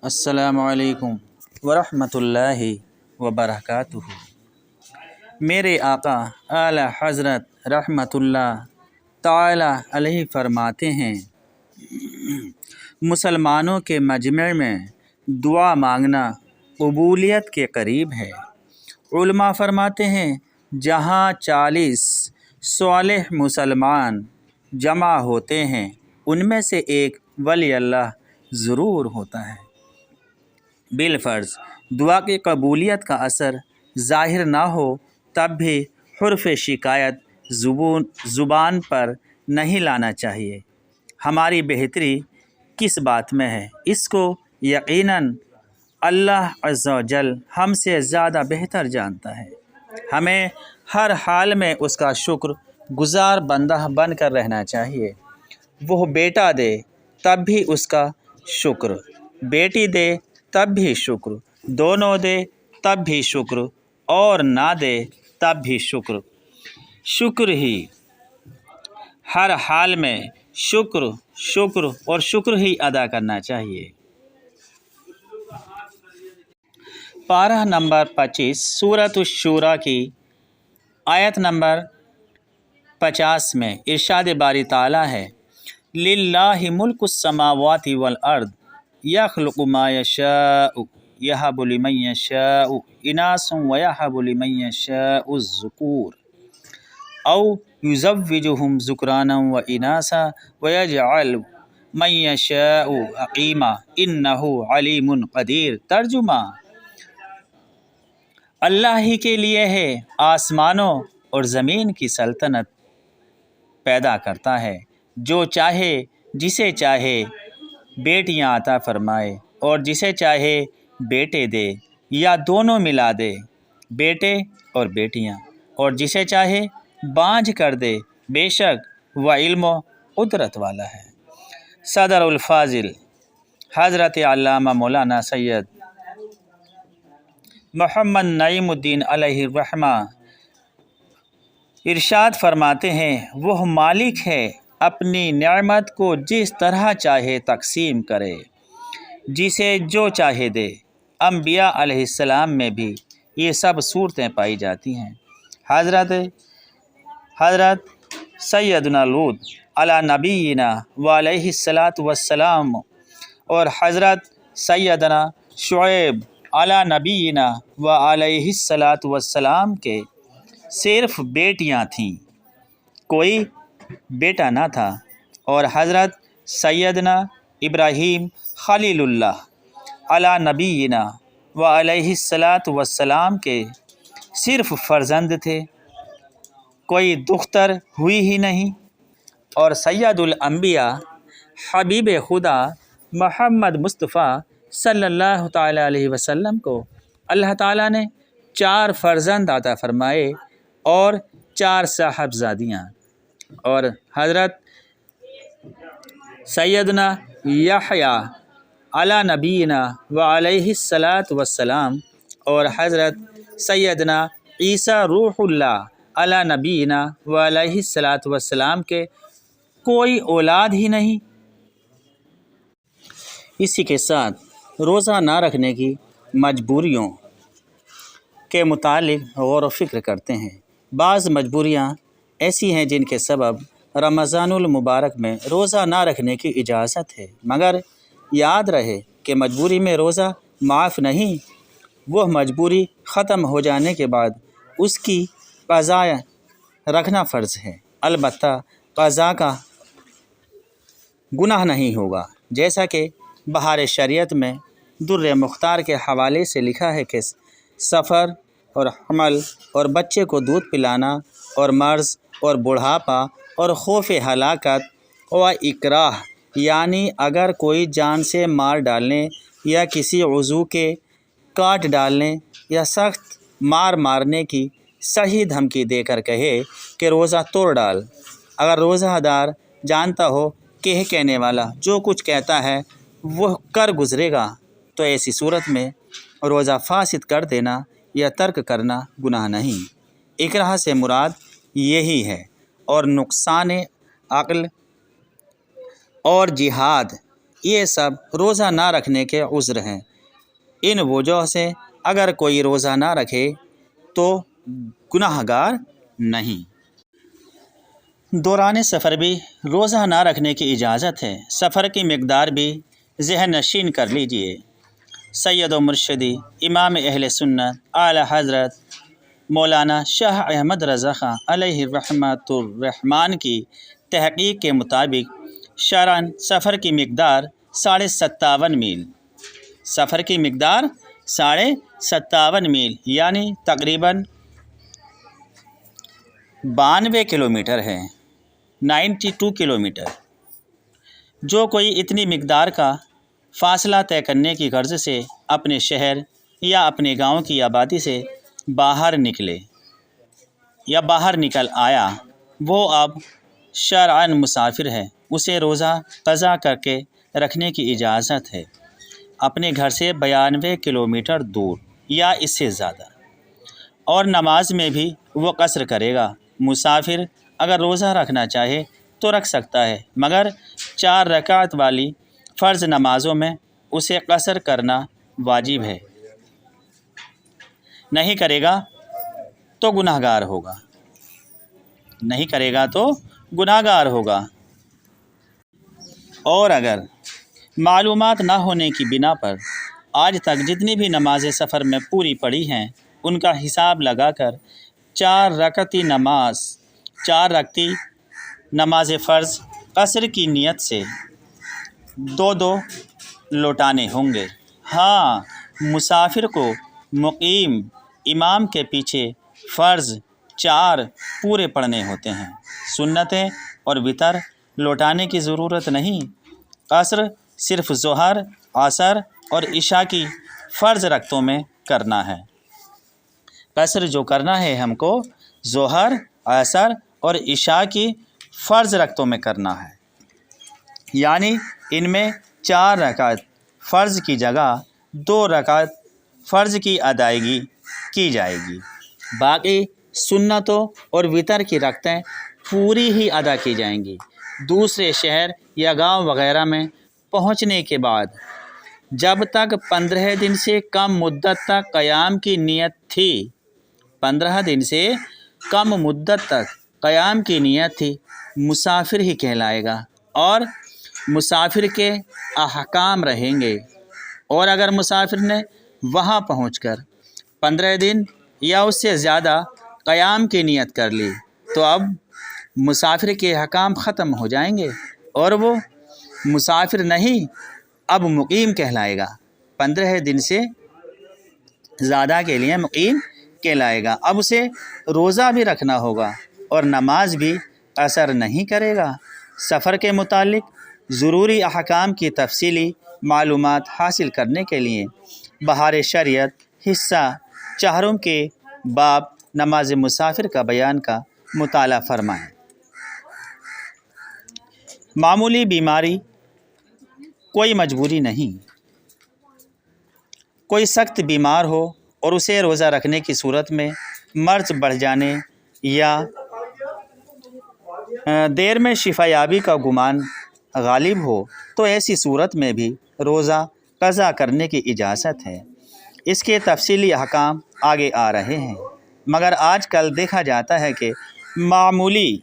السلام علیکم ورحمۃ اللہ وبرکاتہ۔ میرے آقا اعلیٰ حضرت رحمۃ اللہ تعالی علیہ فرماتے ہیں، مسلمانوں کے مجمع میں دعا مانگنا قبولیت کے قریب ہے۔ علماء فرماتے ہیں، جہاں 40 صالح مسلمان جمع ہوتے ہیں، ان میں سے ایک ولی اللہ ضرور ہوتا ہے۔ بالفرض دعا کی قبولیت کا اثر ظاہر نہ ہو تب بھی حرف شکایت زبان پر نہیں لانا چاہیے۔ ہماری بہتری کس بات میں ہے؟ اس کو یقیناً اللہ عز و جل ہم سے زیادہ بہتر جانتا ہے۔ ہمیں ہر حال میں اس کا شکر گزار بندہ بن کر رہنا چاہیے۔ وہ بیٹا دے تب بھی اس کا شکر، بیٹی دے تب بھی شکر، دونوں دے تب بھی شکر، اور نہ دے تب بھی شکر۔ شکر ہی ہر حال میں شکر اور شکر ہی ادا کرنا چاہیے۔ پارہ نمبر 25 سورۃ الشورى کی آیت نمبر 50 میں ارشاد باری تعالیٰ ہے، للہ ملک السماوات والارض یخلق ما یشاء یہب لمن یشاء اناثا ویہب لمن یشاء الذکور او یزوجہم ذکرانا واناثا ویجعل من یشاء عقیما انہ علیم قدیر۔ ترجمہ: اللہ ہی کے لیے ہے، آسمانوں اور زمین کی سلطنت پیدا کرتا ہے، جو چاہے جسے چاہے بیٹیاں عطا فرمائے اور جسے چاہے بیٹے دے یا دونوں ملا دے، بیٹے اور بیٹیاں، اور جسے چاہے بانجھ کر دے، بے شک وہ علم و قدرت والا ہے۔ صدر الفاضل حضرت علامہ مولانا سید محمد نعیم الدین علیہ الرحمہ ارشاد فرماتے ہیں، وہ مالک ہے، اپنی نعمت کو جس طرح چاہے تقسیم کرے، جسے جو چاہے دے۔ انبیاء علیہ السلام میں بھی یہ سب صورتیں پائی جاتی ہیں۔ حضرت سیدنا لوط علی نبینا و علیہ السلام اور حضرت سیدنا شعیب علی نبینا و علیہ السلام کے صرف بیٹیاں تھیں، کوئی بیٹا نہ تھا، اور حضرت سیدنا ابراہیم خلیل اللہ علی نبینا و علیہ السلام کے صرف فرزند تھے، کوئی دختر ہوئی ہی نہیں، اور سید الانبیاء حبیب خدا محمد مصطفیٰ صلی اللہ تعالیٰ علیہ وسلم کو اللہ تعالیٰ نے 4 فرزند عطا فرمائے اور 4 صاحبزادیاں، اور حضرت سیدنا یحییٰ علی نبینا و علیہ السلام اور حضرت سیدنا عیسیٰ روح اللہ علی نبینا و علیہ السلام کے کوئی اولاد ہی نہیں۔ اسی کے ساتھ روزہ نہ رکھنے کی مجبوریوں کے متعلق غور و فکر کرتے ہیں۔ بعض مجبوریاں ایسی ہیں جن کے سبب رمضان المبارک میں روزہ نہ رکھنے کی اجازت ہے، مگر یاد رہے کہ مجبوری میں روزہ معاف نہیں، وہ مجبوری ختم ہو جانے کے بعد اس کی قضا رکھنا فرض ہے۔ البتہ قضا کا گناہ نہیں ہوگا، جیسا کہ بہار شریعت میں در مختار کے حوالے سے لکھا ہے کہ سفر اور حمل اور بچے کو دودھ پلانا اور مرض اور بڑھاپا اور خوف ہلاکت و اکراہ، یعنی اگر کوئی جان سے مار ڈالنے یا کسی عضو کے کاٹ ڈالنے یا سخت مارنے کی صحیح دھمکی دے کر کہے کہ روزہ توڑ ڈال، اگر روزہ دار جانتا ہو کہ کہنے والا جو کچھ کہتا ہے وہ کر گزرے گا، تو ایسی صورت میں روزہ فاسد کر دینا یا ترک کرنا گناہ نہیں۔ اکراہ سے مراد یہی ہے، اور نقصان عقل اور جہاد یہ سب روزہ نہ رکھنے کے عذر ہیں۔ ان وجہ سے اگر کوئی روزہ نہ رکھے تو گناہ گار نہیں۔ دوران سفر بھی روزہ نہ رکھنے کی اجازت ہے۔ سفر کی مقدار بھی ذہن نشین کر لیجئے۔ سید و مرشدی امام اہل سنت اعلی حضرت مولانا شاہ احمد رضا خان علیہ رحمۃ الرحمن کی تحقیق کے مطابق شرعاً سفر کی مقدار 57.5 میل، سفر کی مقدار 57.5 میل یعنی تقریباً 92 کلومیٹر ہے، 92 کلومیٹر۔ جو کوئی اتنی مقدار کا فاصلہ طے کرنے کی غرض سے اپنے شہر یا اپنے گاؤں کی آبادی سے باہر نکلے یا باہر نکل آیا، وہ اب شرعاً مسافر ہے، اسے روزہ قضا کر کے رکھنے کی اجازت ہے، اپنے گھر سے 92 کلومیٹر دور یا اس سے زیادہ۔ اور نماز میں بھی وہ قصر کرے گا۔ مسافر اگر روزہ رکھنا چاہے تو رکھ سکتا ہے، مگر 4 رکعت والی فرض نمازوں میں اسے قصر کرنا واجب ہے، نہیں کرے گا تو گناہ گار ہوگا، نہیں کرے گا تو گناہ گار ہوگا۔ اور اگر معلومات نہ ہونے کی بنا پر آج تک جتنی بھی نمازیں سفر میں پوری پڑی ہیں ان کا حساب لگا کر 4 رکعتی نماز فرض قصر کی نیت سے 2 لوٹانے ہوں گے۔ ہاں، مسافر کو مقیم امام کے پیچھے فرض 4 پورے پڑھنے ہوتے ہیں، سنتیں اور وتر لوٹانے کی ضرورت نہیں۔ قصر صرف ظہر، عصر اور عشاء کی فرض رکعتوں میں کرنا ہے۔ قصر جو کرنا ہے ہم کو ظہر، عصر اور عشاء کی فرض رکعتوں میں کرنا ہے، یعنی ان میں 4 رکعت فرض کی جگہ 2 رکعت فرض کی ادائیگی کی جائے گی، باقی سنتوں اور وتر کی رکعتیں پوری ہی ادا کی جائیں گی۔ دوسرے شہر یا گاؤں وغیرہ میں پہنچنے کے بعد جب تک 15 دن سے کم مدت تک قیام کی نیت تھی، 15 دن سے کم مدت تک قیام کی نیت تھی، مسافر ہی کہلائے گا اور مسافر کے احکام رہیں گے۔ اور اگر مسافر نے وہاں پہنچ کر 15 دن یا اس سے زیادہ قیام کی نیت کر لی تو اب مسافر کے احکام ختم ہو جائیں گے اور وہ مسافر نہیں اب مقیم کہلائے گا، 15 دن سے زیادہ کے لیے مقیم کہلائے گا۔ اب اسے روزہ بھی رکھنا ہوگا اور نماز بھی قصر نہیں کرے گا۔ سفر کے متعلق ضروری احکام کی تفصیلی معلومات حاصل کرنے کے لیے بہار شریعت حصہ 4 کے باب نماز مسافر کا بیان کا مطالعہ فرمائیں۔ معمولی بیماری کوئی مجبوری نہیں۔ کوئی سخت بیمار ہو اور اسے روزہ رکھنے کی صورت میں مرض بڑھ جانے یا دیر میں شفا یابی کا گمان غالب ہو تو ایسی صورت میں بھی روزہ قضا کرنے کی اجازت ہے۔ اس کے تفصیلی احکام آگے آ رہے ہیں، مگر آج کل دیکھا جاتا ہے کہ معمولی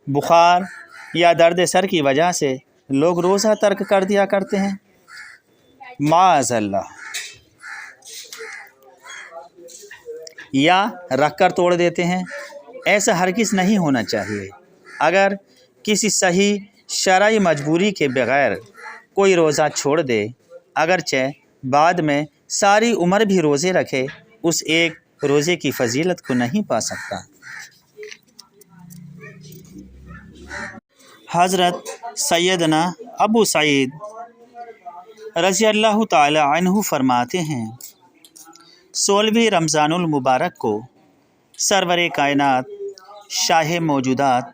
بخار یا درد سر کی وجہ سے لوگ روزہ ترک کر دیا کرتے ہیں، معاذ اللہ، یا رکھ کر توڑ دیتے ہیں۔ ایسا ہرگز نہیں ہونا چاہیے۔ اگر کسی صحیح شرعی مجبوری کے بغیر کوئی روزہ چھوڑ دے، اگرچہ بعد میں ساری عمر بھی روزے رکھے، اس ایک روزے کی فضیلت کو نہیں پا سکتا۔ حضرت سیدنا ابو سعید رضی اللہ تعالی عنہ فرماتے ہیں، 16ویں رمضان المبارک کو سرور کائنات شاہ موجودات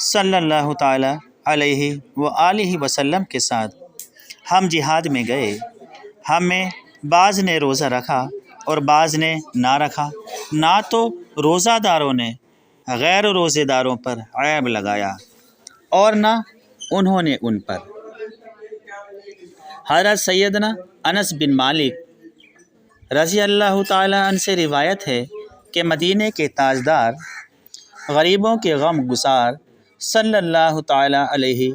صلی اللہ تعالی علیہ وآلہ وسلم کے ساتھ ہم جہاد میں گئے۔ ہم میں بعض نے روزہ رکھا اور بعض نے نہ رکھا۔ نہ تو روزہ داروں نے غیر روزے داروں پر عیب لگایا اور نہ انہوں نے ان پر۔ حضرت سیدنا انس بن مالک رضی اللہ تعالی عنہ سے روایت ہے کہ مدینے کے تاجدار غریبوں کے غم گسار صلی اللہ تعالی علیہ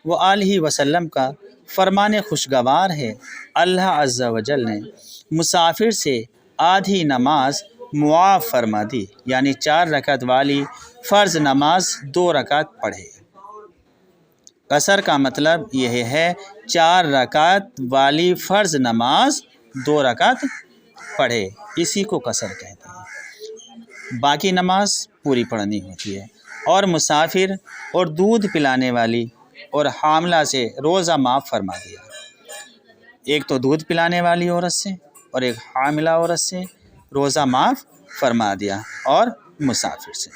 وآلہ وسلم کا فرمان خوشگوار ہے، اللہ عز و جل نے مسافر سے آدھی نماز معاف فرما دی، یعنی 4 رکعت والی فرض نماز 2 رکعت پڑھے۔ قصر کا مطلب یہ ہے 4 رکعت والی فرض نماز 2 رکعت پڑھے، اسی کو قصر کہتے ہیں۔ باقی نماز پوری پڑھنی ہوتی ہے۔ اور مسافر اور دودھ پلانے والی اور حاملہ سے روزہ معاف فرما دیا۔ ایک تو دودھ پلانے والی عورت سے اور ایک حاملہ عورت سے روزہ معاف فرما دیا، اور مسافر سے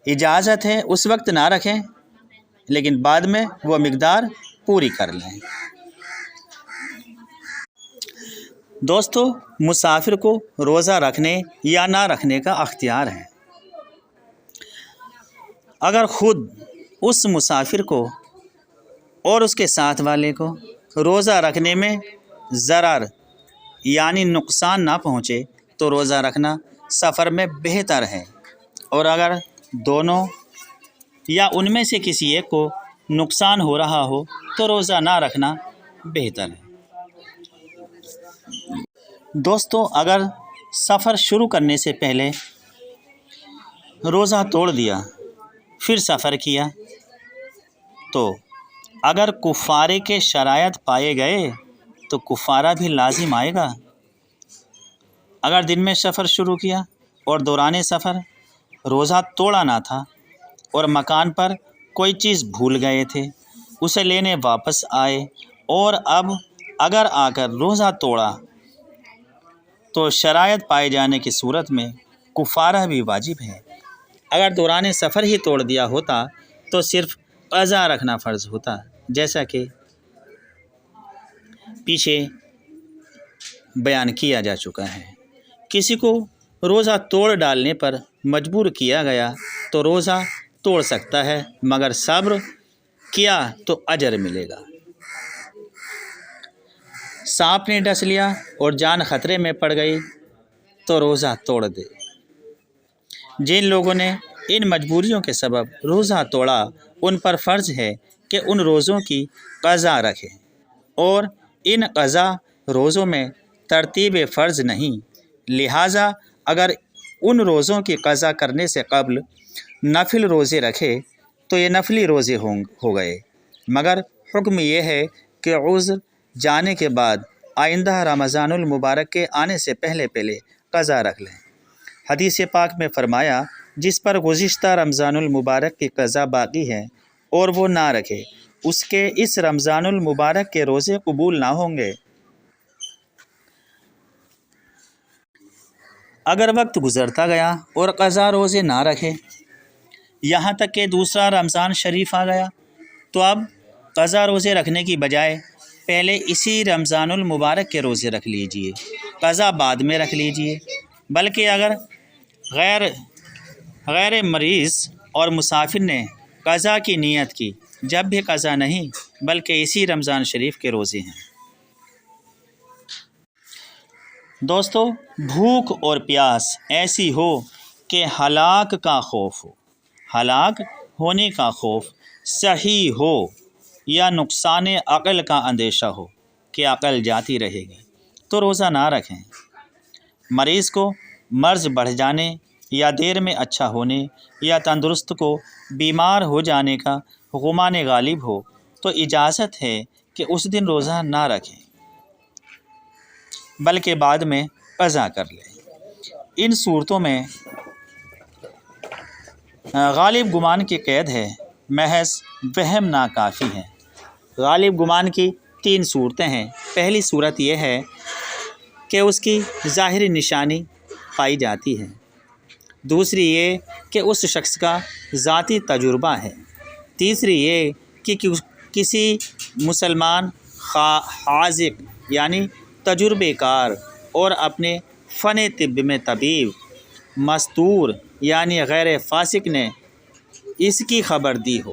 اجازت ہے اس وقت نہ رکھیں، لیکن بعد میں وہ مقدار پوری کر لیں۔ دوستو، مسافر کو روزہ رکھنے یا نہ رکھنے کا اختیار ہے۔ اگر خود اس مسافر کو اور اس کے ساتھ والے کو روزہ رکھنے میں ضرر یعنی نقصان نہ پہنچے تو روزہ رکھنا سفر میں بہتر ہے، اور اگر دونوں یا ان میں سے کسی ایک کو نقصان ہو رہا ہو تو روزہ نہ رکھنا بہتر ہے۔ دوستو، اگر سفر شروع کرنے سے پہلے روزہ توڑ دیا پھر سفر کیا تو اگر کفارے کے شرائط پائے گئے تو کفارہ بھی لازم آئے گا۔ اگر دن میں سفر شروع کیا اور دوران سفر روزہ توڑا نہ تھا اور مکان پر کوئی چیز بھول گئے تھے، اسے لینے واپس آئے اور اب اگر آ کر روزہ توڑا تو شرائط پائے جانے کی صورت میں کفارہ بھی واجب ہے۔ اگر دوران سفر ہی توڑ دیا ہوتا تو صرف قضا رکھنا فرض ہوتا، جیسا کہ پیچھے بیان کیا جا چکا ہے۔ کسی کو روزہ توڑ ڈالنے پر مجبور کیا گیا تو روزہ توڑ سکتا ہے، مگر صبر کیا تو اجر ملے گا۔ سانپ نے ڈس لیا اور جان خطرے میں پڑ گئی تو روزہ توڑ دے۔ جن لوگوں نے ان مجبوریوں کے سبب روزہ توڑا ان پر فرض ہے کہ ان روزوں کی قضا رکھیں، اور ان قضا روزوں میں ترتیب فرض نہیں، لہٰذا اگر ان روزوں کی قضا کرنے سے قبل نفل روزے رکھے تو یہ نفلی روزے ہو گئے، مگر حکم یہ ہے کہ عذر جانے کے بعد آئندہ رمضان المبارک کے آنے سے پہلے قضا رکھ لیں۔ حدیث پاک میں فرمایا، جس پر گزشتہ رمضان المبارک کی قضا باقی ہے اور وہ نہ رکھے، اس کے اس رمضان المبارک کے روزے قبول نہ ہوں گے۔ اگر وقت گزرتا گیا اور قضا روزے نہ رکھے یہاں تک کہ دوسرا رمضان شریف آ گیا تو اب قضا روزے رکھنے کی بجائے پہلے اسی رمضان المبارک کے روزے رکھ لیجئے، قضا بعد میں رکھ لیجئے۔ بلکہ اگر غیر مریض اور مسافر نے قضا کی نیت کی، جب بھی قضا نہیں بلکہ اسی رمضان شریف کے روزے ہیں۔ دوستو، بھوک اور پیاس ایسی ہو کہ ہلاک کا خوف ہو، ہلاک ہونے کا خوف صحیح ہو، یا نقصان عقل کا اندیشہ ہو کہ عقل جاتی رہے گی تو روزہ نہ رکھیں۔ مریض کو مرض بڑھ جانے یا دیر میں اچھا ہونے یا تندرست کو بیمار ہو جانے کا گمان غالب ہو تو اجازت ہے کہ اس دن روزہ نہ رکھیں بلکہ بعد میں قضا کر لیں۔ ان صورتوں میں غالب گمان کی قید ہے، محض وہم ناکافی ہے۔ غالب گمان کی 3 صورتیں ہیں۔ پہلی صورت یہ ہے کہ اس کی ظاہری نشانی پائی جاتی ہے، دوسری یہ کہ اس شخص کا ذاتی تجربہ ہے، تیسری یہ کہ کسی مسلمان حاذق یعنی تجربے کار اور اپنے فن طب میں طبیب مستور یعنی غیر فاسق نے اس کی خبر دی ہو۔